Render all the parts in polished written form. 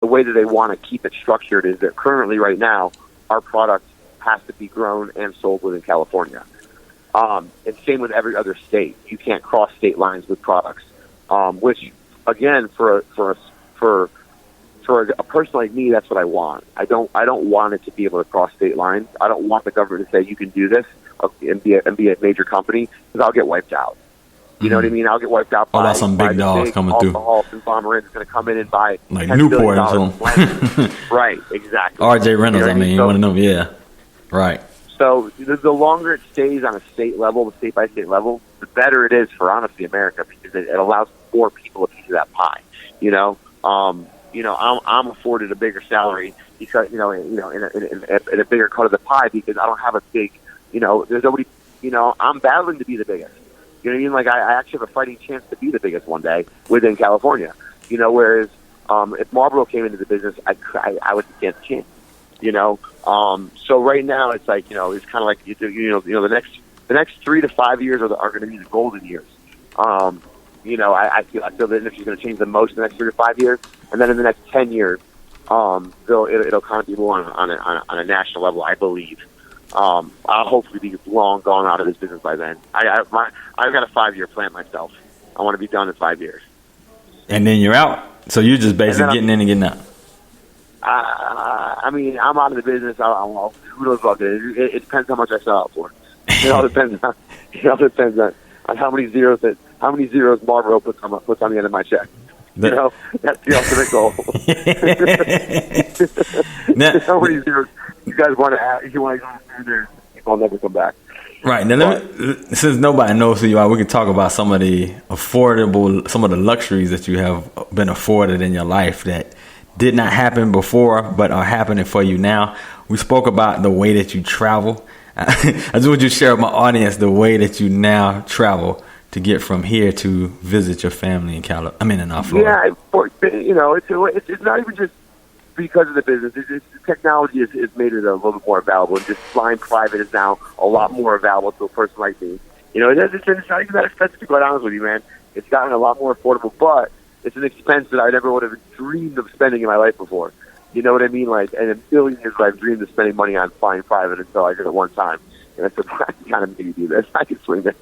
way that they want to keep it structured is that currently right now our product has to be grown and sold within California. And same with every other state. You can't cross state lines with products, which again, for a person like me, that's what I want. I don't want it to be able to cross state lines. I don't want the government to say you can do this and be a major company, because I'll get wiped out. You know what I mean? I'll get wiped out by some big dogs coming through. Alcohol conglomerate is going to come in and buy like Newport and something. Right, exactly. RJ Reynolds, you know one of them, yeah. Right. So the longer it stays on a state level, state by state level, the better it is for honestly America, because it allows more people a piece of that pie. I'm afforded a bigger salary because in a bigger cut of the pie, because I don't have a big, there's nobody, I'm battling to be the biggest. You know what I mean? Like I actually have a fighting chance to be the biggest one day within California. Whereas if Marlboro came into the business, I would stand a chance. So right now it's like it's kind of like the next 3 to 5 years are going to be the golden years. I feel the industry's going to change the most in the next 3 to 5 years, and then in the next 10 years, it'll kind of be more on a national level, I believe. I'll hopefully be long gone out of this business by then. I've got a 5-year plan myself. I want to be done in 5 years. And then you're out. So you're just basically getting in and getting out. I'm out of the business. Who knows about this? It depends how much I sell out for. It all depends on how many zeros Marlboro puts on the end of my check. That's the ultimate goal. How many zeros you guys want to add? You want to go through there? I'll never come back. Right. Now, since nobody knows who you are, we can talk about some of the luxuries that you have been afforded in your life that did not happen before but are happening for you now. We spoke about the way that you travel. I just want you to share with my audience the way that you now travel to get from here to visit your family in Florida. Yeah, it's not even just because of the business. Technology has made it a little bit more available, and just flying private is now a lot more available to a person like me. It's not even that expensive, to be quite honest with you, man. It's gotten a lot more affordable, but it's an expense that I never would have dreamed of spending in my life before. You know what I mean? Like, and in a million years, I've dreamed of spending money on flying private until I did it one time. And I said, I can kind of maybe do this. I can swing this,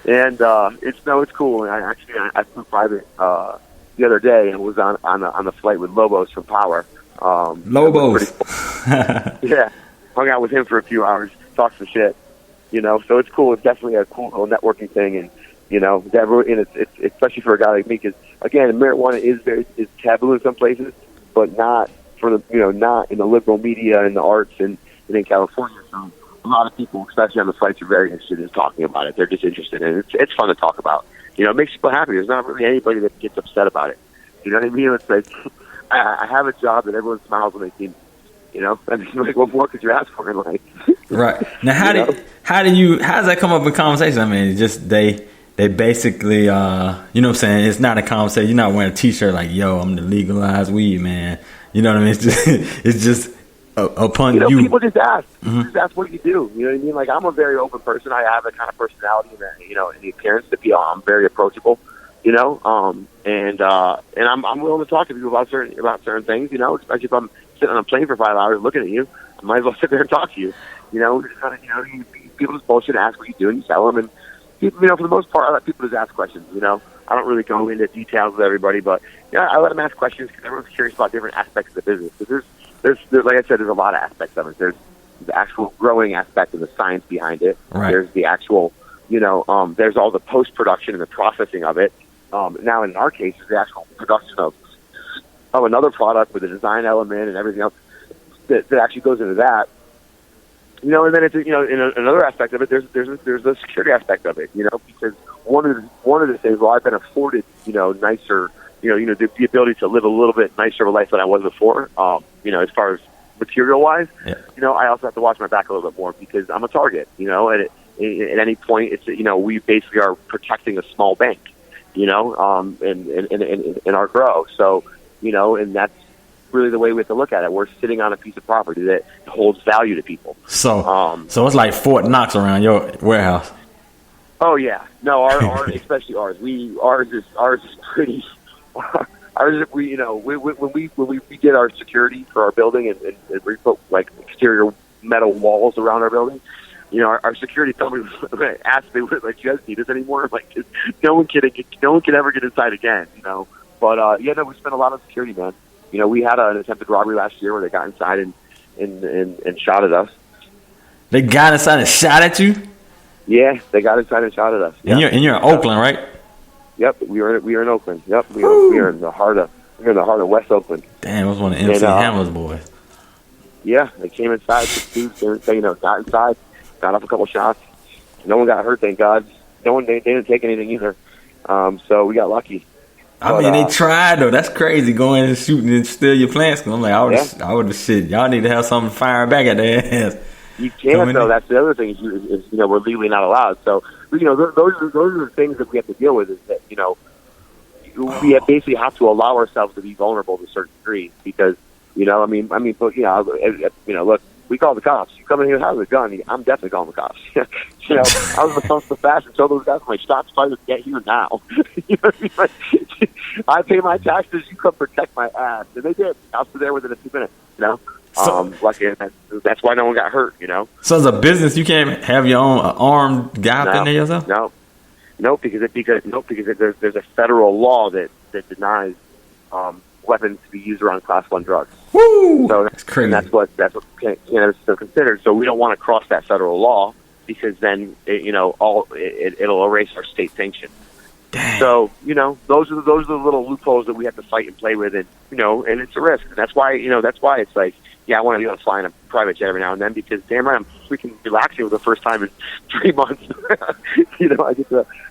And it's cool. And I flew private the other day and was on the flight with Lobos from Power. Lobos. Cool. Yeah, hung out with him for a few hours, talked some shit. So it's cool. It's definitely a cool little networking thing, and it's especially for a guy like me, because again, marijuana is taboo in some places, but not not in the liberal media and the arts and in California. So a lot of people, especially on the flights, are very interested in talking about it. They're just interested in it. It's fun to talk about. It makes people happy. There's not really anybody that gets upset about it. You know what I mean? It's like I have a job that everyone smiles when they see me. Like, what more could you ask for in life? Right. Now, how does that come up in conversation? I mean, just they basically, it's not a conversation. You're not wearing a T-shirt like, "Yo, I'm the legalized weed man." You know what I mean? It's just upon you. People just ask. Mm-hmm. Just ask what you do. You know what I mean? Like, I'm a very open person. I have a kind of personality in the appearance to be. I'm very approachable. And I'm willing to talk to people about certain things. Especially if I'm sitting on a plane for 5 hours looking at you, I might as well sit there and talk to you. Just kind of people just bullshit, ask what you do, and you tell them. And for the most part, I let people just ask questions. I don't really go into details with everybody, but I let them ask questions because everyone's curious about different aspects of the business. Because there's like I said, there's a lot of aspects of it. There's the actual growing aspect and the science behind it. Right. There's the actual, there's all the post production and the processing of it. Now in our case, the actual production of another product with a design element and everything else that actually goes into that. And then it's in another aspect of it. There's the security aspect of it. Because one of the things. Well, I've been afforded nicer. The ability to live a little bit nicer of a life than I was before. As far as material wise. Yeah. I also have to watch my back a little bit more because I'm a target. At any point, it's we basically are protecting a small bank. In our grow. So and that's really the way we have to look at it. We're sitting on a piece of property that holds value to people. So it's like Fort Knox around your warehouse. Oh yeah, no, our especially ours. Ours is pretty. we when we did our security for our building and we put like exterior metal walls around our building. Our security told me asked me like, "Do you guys need us anymore?" Like, no one can ever get inside again. But we spent a lot of security, man. We had an attempted robbery last year where they got inside and shot at us. They got inside and shot at you? Yeah, they got inside and shot at us. And you're in Oakland, right? Yep, we are in Oakland. Yep, we are in the heart of West Oakland. Damn, it was one of MC Hammer's boys. Yeah, they came inside. Got inside, got off a couple shots. No one got hurt, thank God. They didn't take anything either. So we got lucky. They tried though. That's crazy. Going and shooting and steal your plants. I'm like, I would have shit. Y'all need to have something firing back at their ass. You can't though. That's the other thing is we're legally not allowed. So those are the things that we have to deal with. Is that we basically have to allow ourselves to be vulnerable to a certain degree because look, we call the cops. You come in here and have a gun, I'm definitely calling the cops. I was supposed to fast and tell those guys, like, stop trying to get here now. You know what I mean? Like, I pay my taxes, you come protect my ass. And they did. I was there within a few minutes, lucky, that's why no one got hurt, So as a business, you can't have your own armed guy up in there yourself? No, because there's a federal law that denies weapons to be used around Class 1 drugs. Woo! So that's crazy. That's what cannabis is still considered. So we don't want to cross that federal law because then it'll erase our state sanction. Dang. So those are the little loopholes that we have to fight and play with, and and it's a risk. And that's why it's like, I want to be able to fly in a private jet every now and then because damn right I'm freaking relaxing for the first time in 3 months.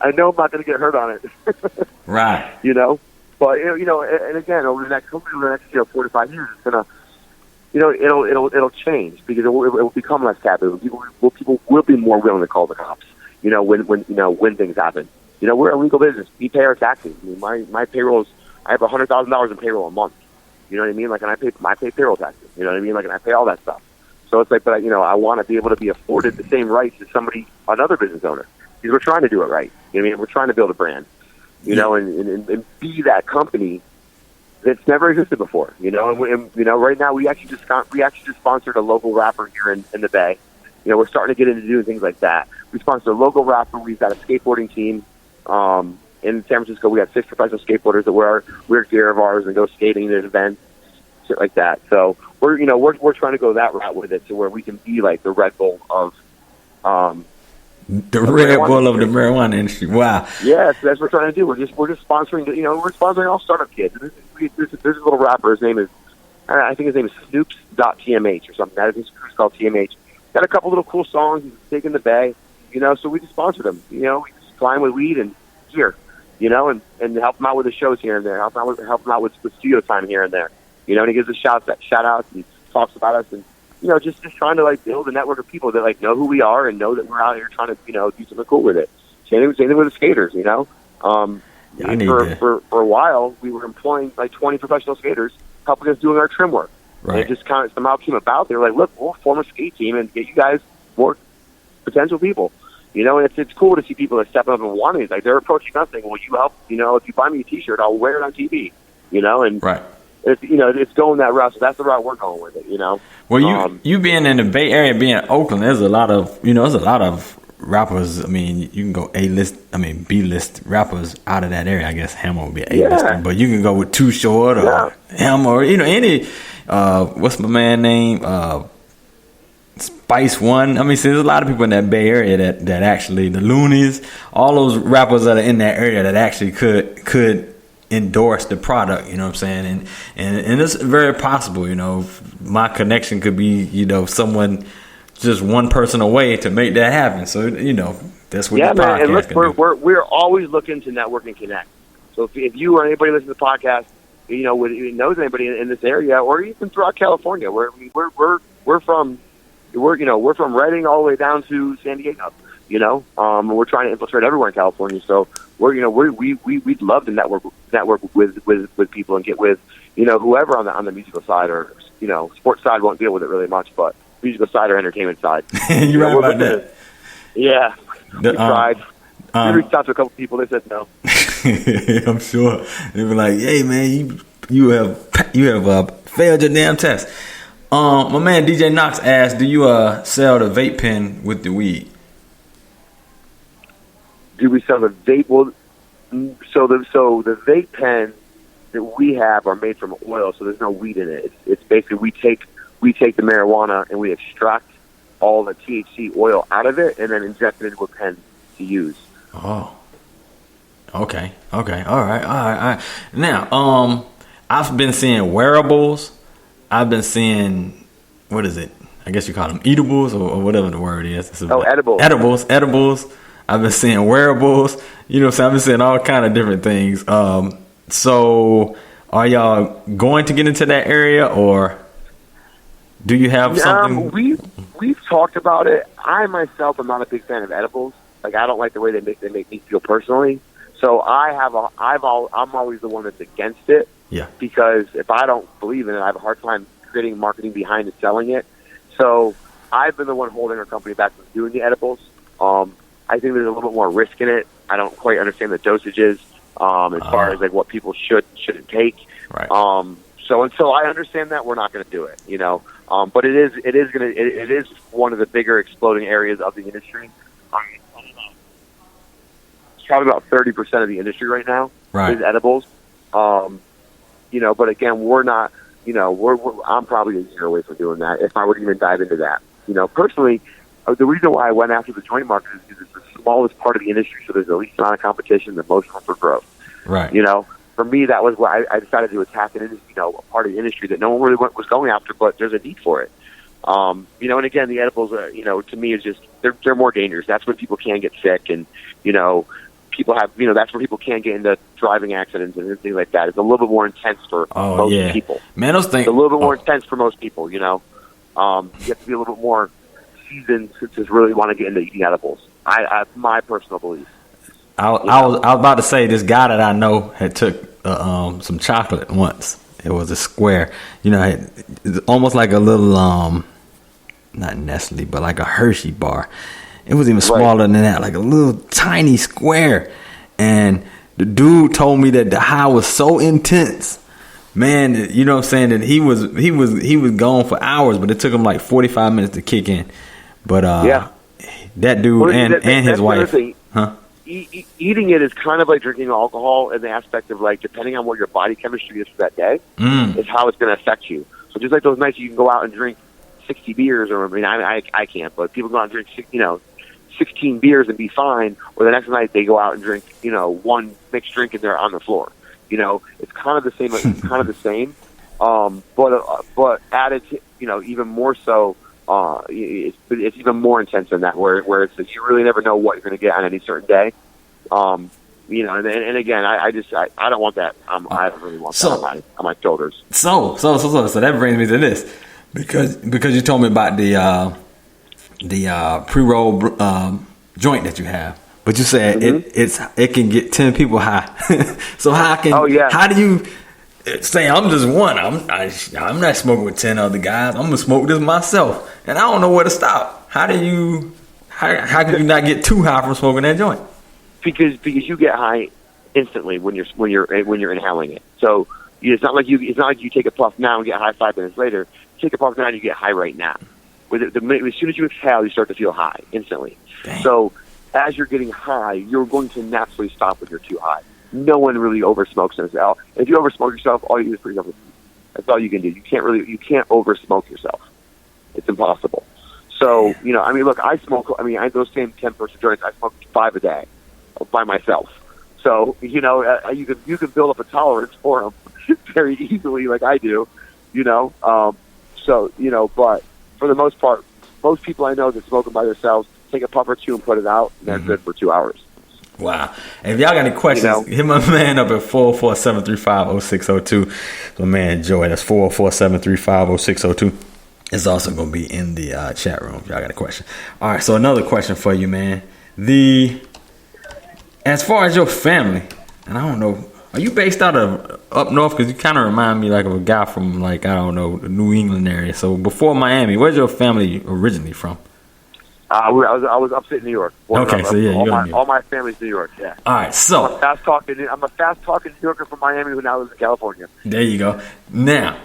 I know I'm not going to get hurt on it. Right. But and again, over the next 4 to 5 years, it's gonna, it'll change because it will become less taboo. People will be more willing to call the cops. When things happen. We're a legal business. We pay our taxes. I mean, my payroll is, I have $100,000 in payroll a month. You know what I mean? Like, and I pay payroll taxes. You know what I mean? Like, and I pay all that stuff. So it's like, but I want to be able to be afforded the same rights as another business owner because we're trying to do it right. You know what I mean? We're trying to build a brand. And be that company that's never existed before. And right now we actually just sponsored a local rapper here in the Bay. We're starting to get into doing things like that. We sponsored a local rapper. We've got a skateboarding team. In San Francisco, we got 6 professional skateboarders that wear weird gear of ours and go skating at events, shit like that. So we're trying to go that route with it, to where we can be like the Red Bull of the Red Bull of the marijuana industry. Wow. Yes, that's what we're trying to do. We're just sponsoring. We're sponsoring all startup kids. There's a little rapper. His name is, I think his name is Snoops.tmh or something. That is his crew's called TMH. Got a couple little cool songs. He's big in the Bay. So we just sponsored him. We just supply him with weed and gear. And help him out with the shows here and there. Help him out with studio time here and there. And he gives us shout outs and talks about us and. Just trying to like build a network of people that like know who we are and know that we're out here trying to do something cool with it. Same thing with the skaters. For a while we were employing like 20 professional skaters, helping us doing our trim work. Right. And it just kind of somehow came about. They were like, look, we'll form a skate team and get you guys more potential people. And it's cool to see people that step up and want it. Like they're approaching us saying, well, you help. If you buy me a T-shirt, I'll wear it on TV. And right. It's going that route, so that's the route we're going with it. Well, you being in the Bay Area, being in Oakland, there's a lot of rappers. I mean, you can go B-list rappers out of that area. I guess Hammer would be A-list, but you can go with Too Short or Hammer, or any. What's my man name? Spice One. I mean, see, there's a lot of people in that Bay Area that actually the Loonies, all those rappers that are in that area that actually could endorse the product, you know what I'm saying? And it's very possible, my connection could be, someone, just one person away to make that happen. So, that's what the podcast man, and look, can do. we're always looking to network and connect. So if you or anybody listening to the podcast, knows anybody in this area, or even throughout California, we're from Redding all the way down to San Diego. We're trying to infiltrate everywhere in California. So we'd love to network with people and get with whoever on the musical side, or sports side won't deal with it really much, but musical side or entertainment side. You're right about that. Yeah, we tried. We reached out to a couple people. They said no. I'm sure they were like, "Hey man, you you have failed your damn test. My man DJ Knox asked, "Do you sell the vape pen with the weed?" Do we sell the vape? Well, so the vape pens that we have are made from oil, so there's no weed in it. It's basically we take the marijuana and we extract all the THC oil out of it and then inject it into a pen to use. Oh. Okay. All right. Now, I've been seeing wearables. I've been seeing, what is it? I guess you call them eatables or whatever the word is. Edibles. Edibles. I've been seeing wearables. You know what I'm saying? I've been seeing all kind of different things. So are y'all going to get into that area, or do you have something? We've talked about it. I myself am not a big fan of edibles. Like, I don't like the way they make me feel personally. So I'm always the one that's against it. Yeah. Because if I don't believe in it, I have a hard time creating marketing behind it, selling it. So I've been the one holding our company back from doing the edibles. I think there's a little bit more risk in it. I don't quite understand the dosages as far as like what people shouldn't take. Right. So until I understand that, we're not going to do it. You know. But it is one of the bigger exploding areas of the industry. It's probably about 30% of the industry right now is edibles. You know, but again, we're not. You know, I'm probably a year away from doing that if I would even dive into that. You know, personally, the reason why I went after the joint market is because it's the smallest part of the industry, so there's the least amount of competition, the most room for growth. Right. You know, for me, that was why I decided to attack an industry, a part of the industry that no one really was going after, but there's a need for it. You know, and again, the edibles, to me, is just they're more dangerous. That's when people can get sick, and people have, that's where people can get into driving accidents and things like that. It's a little bit more intense for most people. Man, those things. It's a little bit more intense for most people. You have to be a little bit more seasoned to really want to get into eating edibles. I my personal belief. I was about to say, this guy that I know had took some chocolate once. It was a square, it's almost like a little not Nestle, but like a Hershey bar. It was even smaller than that, like a little tiny square. And the dude told me that the high was so intense, man. That, you know what I'm saying, that he was gone for hours, but it took him like 45 minutes to kick in. But that dude and his wife, eating it is kind of like drinking alcohol in the aspect of, like, depending on what your body chemistry is for that day, is how it's going to affect you. So just like those nights you can go out and drink 60 beers, or I can't, but people go out and drink 16 beers and be fine, or the next night they go out and drink one mixed drink and they're on the floor. It's kind of the same. It's kind of the same, but added to, even more so. It's even more intense than that, where it's you really never know what you're going to get on any certain day. And again, I don't want that. I don't really want that on my shoulders. So that brings me to this, because you told me about the pre-roll joint that you have, but you said it can get 10 people high. So how do you say, I'm just one? I'm not smoking with 10 other guys. I'm gonna smoke this myself, and I don't know where to stop. How can you not get too high from smoking that joint? Because you get high instantly when you're inhaling it. So it's not like you take a puff now and get high 5 minutes later. You take a puff now and you get high right now. As soon as you exhale, you start to feel high instantly. Dang. So as you're getting high, you're going to naturally stop when you're too high. No one really oversmokes themselves. If you oversmoke yourself, all you do is pretty much. That's all you can do. You can't oversmoke yourself. It's impossible. So look, I smoke. Those same 10-person joints, I smoke 5 a day by myself. So you can build up a tolerance for them very easily, like I do. But for the most part, most people I know that smoke them by themselves take a puff or two and put it out, and they're good for 2 hours. Wow. If y'all got any questions, hit my man up at 404-735-0602. My man Joey, that's 404-735-0602. It's also going to be in the chat room if y'all got a question. All right, so another question for you, man. As far as your family, and I don't know, are you based out of up north? Because you kind of remind me like of a guy from, like, I don't know, the New England area. So before Miami, where's your family originally from? I was upstate New York. Okay, so yeah, all my family's New York. Yeah. All right, so I'm a fast talking New Yorker from Miami who now lives in California. There you go. Now,